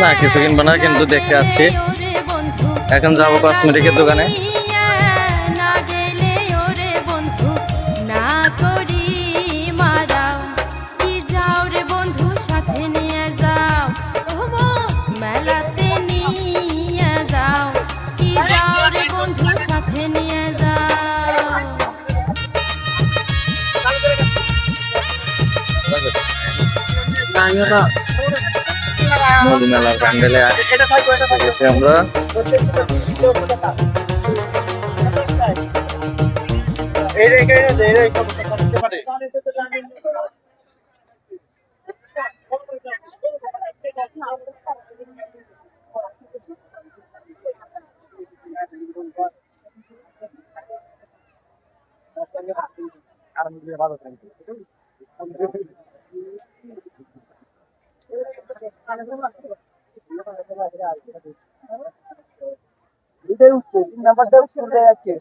না কিছু কিনবো না, কিন্তু দেখতে যাচ্ছি। এখন যাবো কসমেটিকের দোকানে। মেলার প্যান্ডেলে আমরা নাম্বারটা শুনতে যাচ্ছে